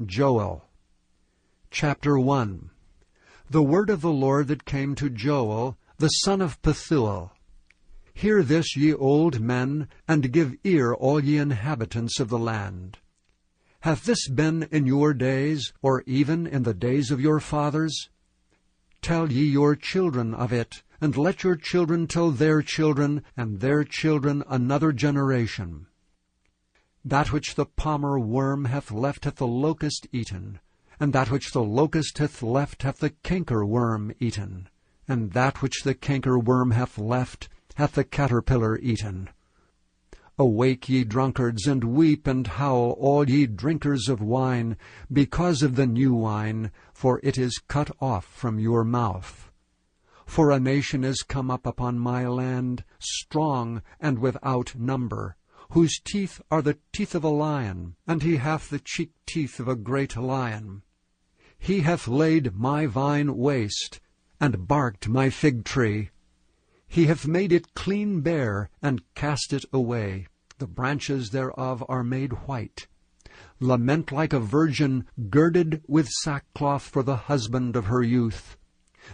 Joel. Chapter 1. The word of the Lord that came to Joel, the son of Pethuel. Hear this, ye old men, and give ear, all ye inhabitants of the land. Hath this been in your days, or even in the days of your fathers? Tell ye your children of it, and let your children tell their children, and their children another generation. That which the palmer worm hath left hath the locust eaten, and that which the locust hath left hath the canker worm eaten, and that which the canker worm hath left hath the caterpillar eaten. Awake, ye drunkards, and weep and howl, all ye drinkers of wine, because of the new wine, for it is cut off from your mouth. For a nation is come up upon my land, strong and without number, whose teeth are the teeth of a lion, and he hath the cheek teeth of a great lion. He hath laid my vine waste, and barked my fig tree. He hath made it clean bare, and cast it away. The branches thereof are made white. Lament like a virgin girded with sackcloth for the husband of her youth.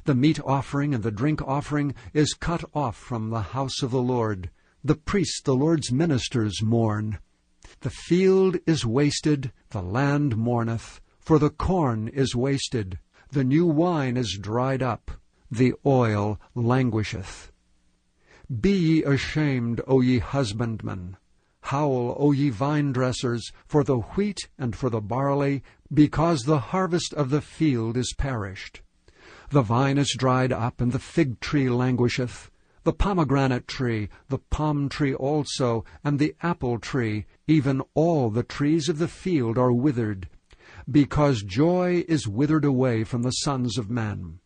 The meat offering and the drink offering is cut off from the house of the Lord. The priests, the Lord's ministers, mourn. The field is wasted, the land mourneth, for the corn is wasted. The new wine is dried up, the oil languisheth. Be ye ashamed, O ye husbandmen. Howl, O ye vine-dressers, for the wheat and for the barley, because the harvest of the field is perished. The vine is dried up, and the fig tree languisheth. The pomegranate tree, the palm tree also, and the apple tree, even all the trees of the field are withered, because joy is withered away from the sons of men.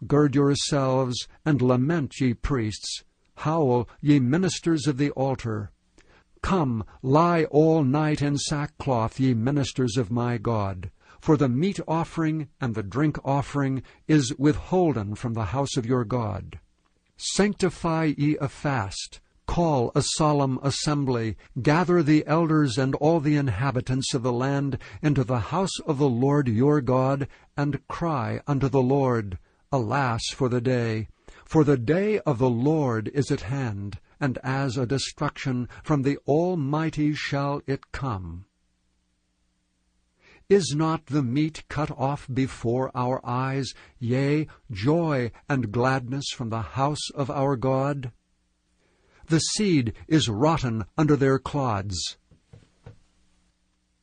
Gird yourselves, and lament, ye priests. Howl, ye ministers of the altar. Come, lie all night in sackcloth, ye ministers of my God. For the meat offering and the drink offering is withholden from the house of your God. Sanctify ye a fast. Call a solemn assembly. Gather the elders and all the inhabitants of the land into the house of the Lord your God, and cry unto the Lord, Alas for the day of the Lord is at hand, and as a destruction from the Almighty shall it come. Is not the meat cut off before our eyes, yea, joy and gladness from the house of our God? The seed is rotten under their clods.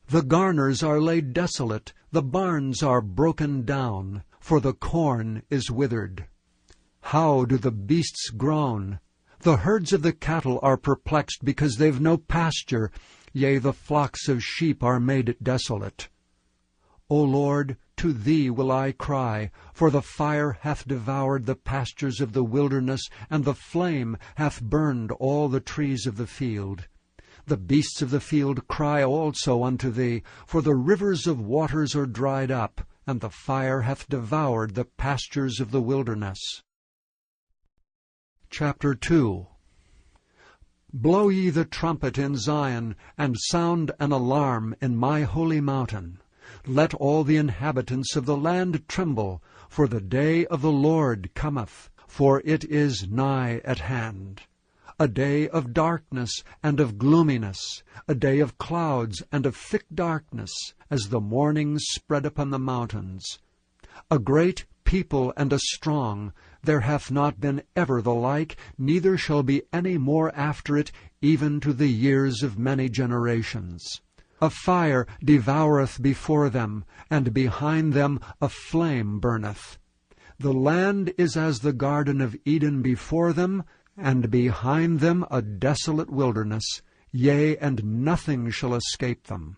The garners are laid desolate, the barns are broken down, for the corn is withered. How do the beasts groan? The herds of the cattle are perplexed, because they've no pasture, yea, the flocks of sheep are made desolate. O Lord, to Thee will I cry, for the fire hath devoured the pastures of the wilderness, and the flame hath burned all the trees of the field. The beasts of the field cry also unto Thee, for the rivers of waters are dried up, and the fire hath devoured the pastures of the wilderness. Chapter 2. Blow ye the trumpet in Zion, and sound an alarm in my holy mountain. Let all the inhabitants of the land tremble, for the day of the Lord cometh, for it is nigh at hand. A day of darkness and of gloominess, a day of clouds and of thick darkness, as the morning spread upon the mountains. A great people and a strong, there hath not been ever the like, neither shall be any more after it, even to the years of many generations. A fire devoureth before them, and behind them a flame burneth. The land is as the Garden of Eden before them, and behind them a desolate wilderness, yea, and nothing shall escape them.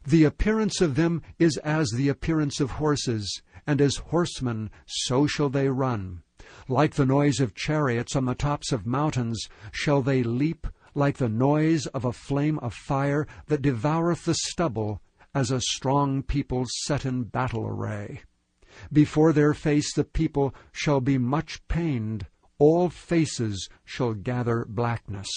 The appearance of them is as the appearance of horses, and as horsemen so shall they run. Like the noise of chariots on the tops of mountains shall they leap, like the noise of a flame of fire that devoureth the stubble, as a strong people set in battle array. Before their face the people shall be much pained, all faces shall gather blackness.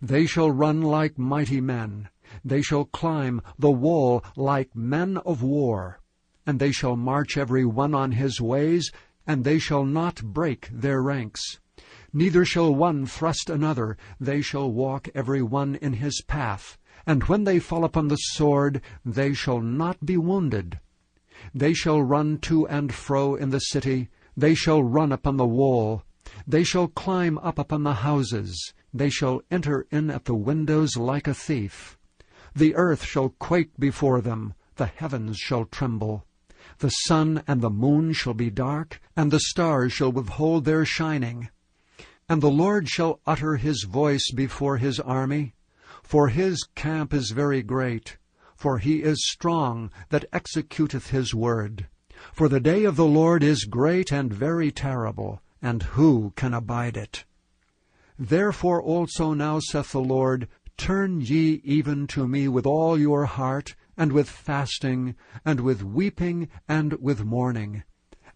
They shall run like mighty men, They shall climb the wall like men of war, and they shall march every one on his ways, and they shall not break their ranks. Neither shall one thrust another, they shall walk every one in his path. And when they fall upon the sword, they shall not be wounded. They shall run to and fro in the city, they shall run upon the wall. They shall climb up upon the houses, they shall enter in at the windows like a thief. The earth shall quake before them, the heavens shall tremble. The sun and the moon shall be dark, and the stars shall withhold their shining. And the Lord shall utter his voice before his army, for his camp is very great, for he is strong that executeth his word. For the day of the Lord is great and very terrible, and who can abide it? Therefore also now saith the Lord, turn ye even to me with all your heart, and with fasting, and with weeping, and with mourning.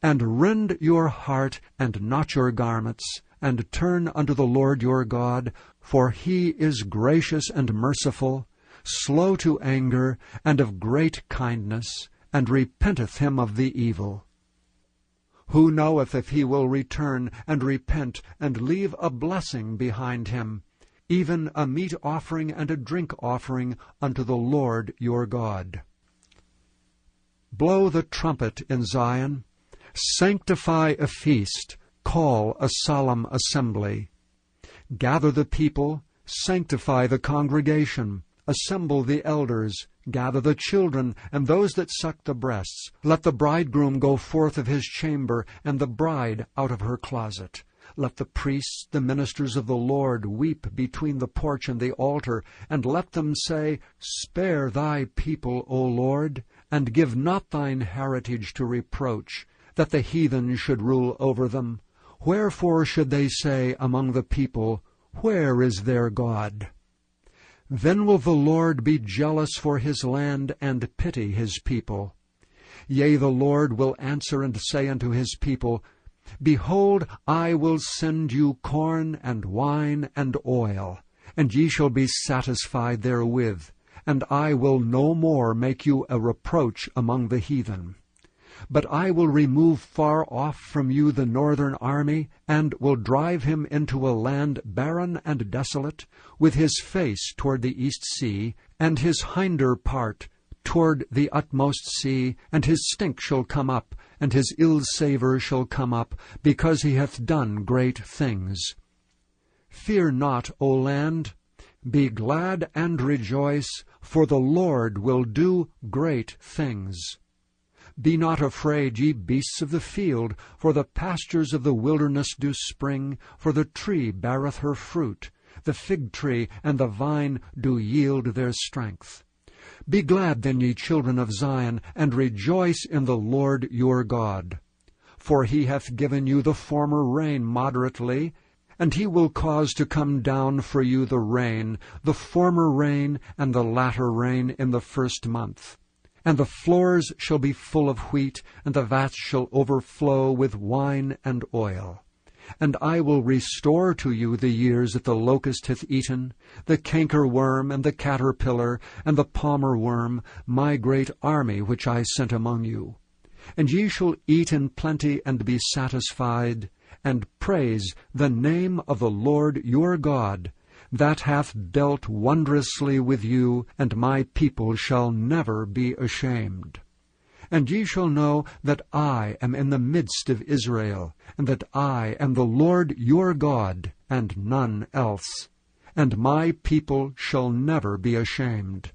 And rend your heart, and not your garments, and turn unto the Lord your God, for he is gracious and merciful, slow to anger, and of great kindness, and repenteth him of the evil. Who knoweth if he will return and repent, and leave a blessing behind him, even a meat offering and a drink offering unto the Lord your God? Blow the trumpet in Zion, sanctify a feast, call a solemn assembly. Gather the people, sanctify the congregation, assemble the elders, gather the children, and those that suck the breasts. Let the bridegroom go forth of his chamber, and the bride out of her closet. Let the priests, the ministers of the Lord, weep between the porch and the altar, and let them say, Spare thy people, O Lord, and give not thine heritage to reproach, that the heathen should rule over them. Wherefore should they say among the people, Where is their God? Then will the Lord be jealous for his land, and pity his people. Yea, the Lord will answer and say unto his people, Behold, I will send you corn, and wine, and oil, and ye shall be satisfied therewith, and I will no more make you a reproach among the heathen. But I will remove far off from you the northern army, and will drive him into a land barren and desolate, with his face toward the east sea, and his hinder part toward the utmost sea, and his stink shall come up, and his ill savour shall come up, because he hath done great things. Fear not, O land, be glad and rejoice, for the Lord will do great things. Be not afraid, ye beasts of the field, for the pastures of the wilderness do spring, for the tree beareth her fruit, the fig tree and the vine do yield their strength. Be glad then, ye children of Zion, and rejoice in the Lord your God. For he hath given you the former rain moderately, and he will cause to come down for you the rain, the former rain and the latter rain in the first month. And the floors shall be full of wheat, and the vats shall overflow with wine and oil. And I will restore to you the years that the locust hath eaten, the cankerworm, and the caterpillar, and the palmer worm, my great army which I sent among you. And ye shall eat in plenty and be satisfied, and praise the name of the Lord your God, that hath dealt wondrously with you, and my people shall never be ashamed. And ye shall know that I am in the midst of Israel, and that I am the Lord your God, and none else. And my people shall never be ashamed.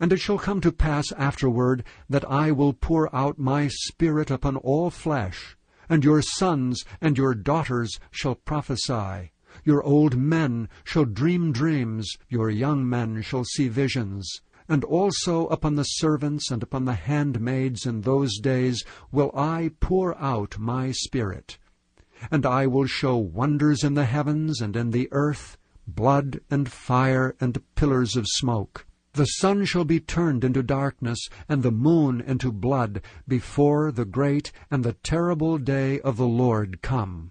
And it shall come to pass afterward that I will pour out my Spirit upon all flesh, and your sons and your daughters shall prophesy. Your old men shall dream dreams, your young men shall see visions. And also upon the servants and upon the handmaids in those days will I pour out my Spirit. And I will show wonders in the heavens and in the earth, blood and fire and pillars of smoke. The sun shall be turned into darkness, and the moon into blood, before the great and the terrible day of the Lord come.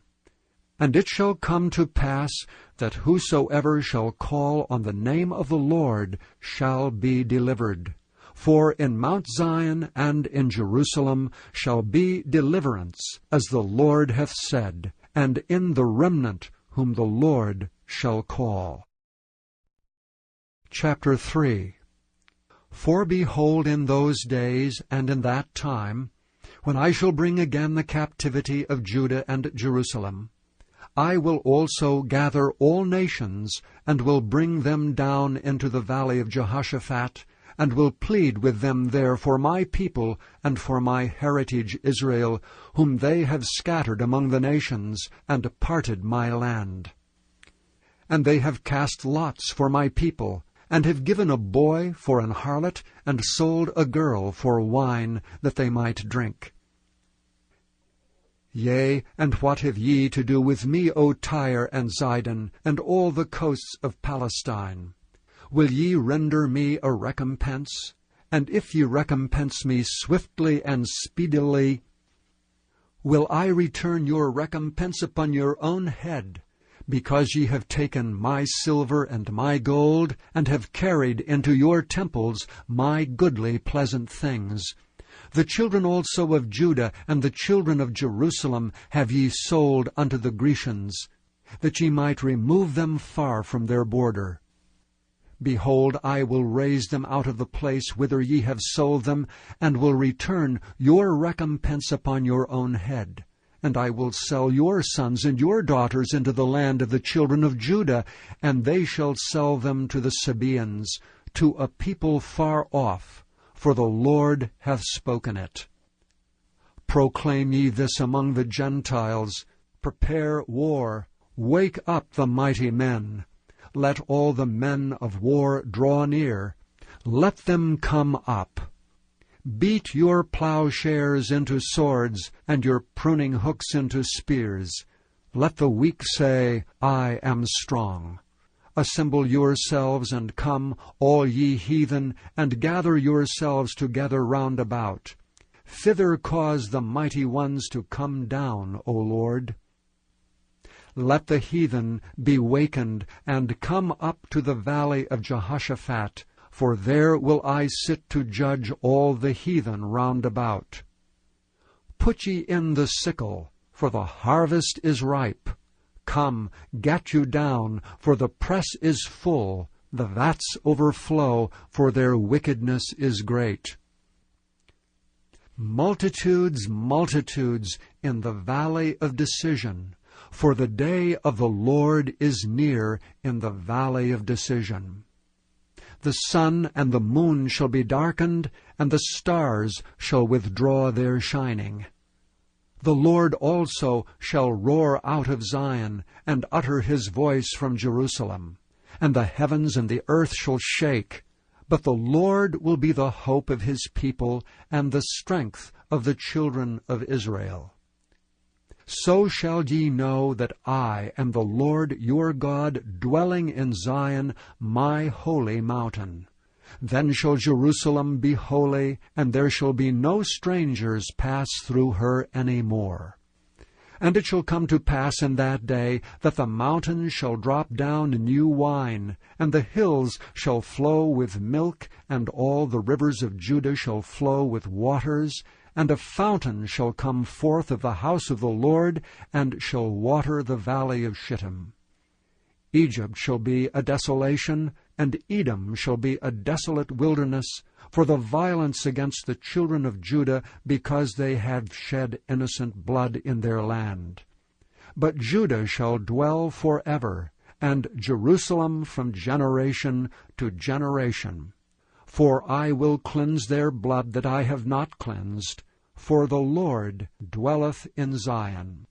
And it shall come to pass that whosoever shall call on the name of the Lord shall be delivered. For in Mount Zion and in Jerusalem shall be deliverance, as the Lord hath said, and in the remnant whom the Lord shall call. Chapter 3. For behold, in those days and in that time, when I shall bring again the captivity of Judah and Jerusalem, I will also gather all nations, and will bring them down into the valley of Jehoshaphat, and will plead with them there for my people and for my heritage Israel, whom they have scattered among the nations, and parted my land. And they have cast lots for my people, and have given a boy for an harlot, and sold a girl for wine, that they might drink. Yea, and what have ye to do with me, O Tyre and Zidon, and all the coasts of Palestine? Will ye render me a recompense? And if ye recompense me swiftly and speedily, will I return your recompense upon your own head, because ye have taken my silver and my gold, and have carried into your temples my goodly pleasant things? The children also of Judah and the children of Jerusalem have ye sold unto the Grecians, that ye might remove them far from their border. Behold, I will raise them out of the place whither ye have sold them, and will return your recompense upon your own head. And I will sell your sons and your daughters into the land of the children of Judah, and they shall sell them to the Sabaeans, to a people far off, for the Lord hath spoken it. Proclaim ye this among the Gentiles, prepare war, wake up the mighty men. Let all the men of war draw near, let them come up. Beat your plowshares into swords, and your pruning hooks into spears. Let the weak say, I am strong. Assemble yourselves, and come, all ye heathen, and gather yourselves together round about. Thither cause the mighty ones to come down, O Lord. Let the heathen be wakened, and come up to the valley of Jehoshaphat, for there will I sit to judge all the heathen round about. Put ye in the sickle, for the harvest is ripe. Come, get you down, for the press is full, the vats overflow, for their wickedness is great. Multitudes, multitudes in the valley of decision, for the day of the Lord is near in the valley of decision. The sun and the moon shall be darkened, and the stars shall withdraw their shining. The Lord also shall roar out of Zion, and utter his voice from Jerusalem. And the heavens and the earth shall shake. But the Lord will be the hope of his people, and the strength of the children of Israel. So shall ye know that I am the Lord your God, dwelling in Zion, my holy mountain. Then shall Jerusalem be holy, and there shall be no strangers pass through her any more. And it shall come to pass in that day that the mountains shall drop down new wine, and the hills shall flow with milk, and all the rivers of Judah shall flow with waters, and a fountain shall come forth of the house of the Lord, and shall water the valley of Shittim. Egypt shall be a desolation, and Edom shall be a desolate wilderness, for the violence against the children of Judah, because they have shed innocent blood in their land. But Judah shall dwell forever, and Jerusalem from generation to generation. For I will cleanse their blood that I have not cleansed, for the Lord dwelleth in Zion.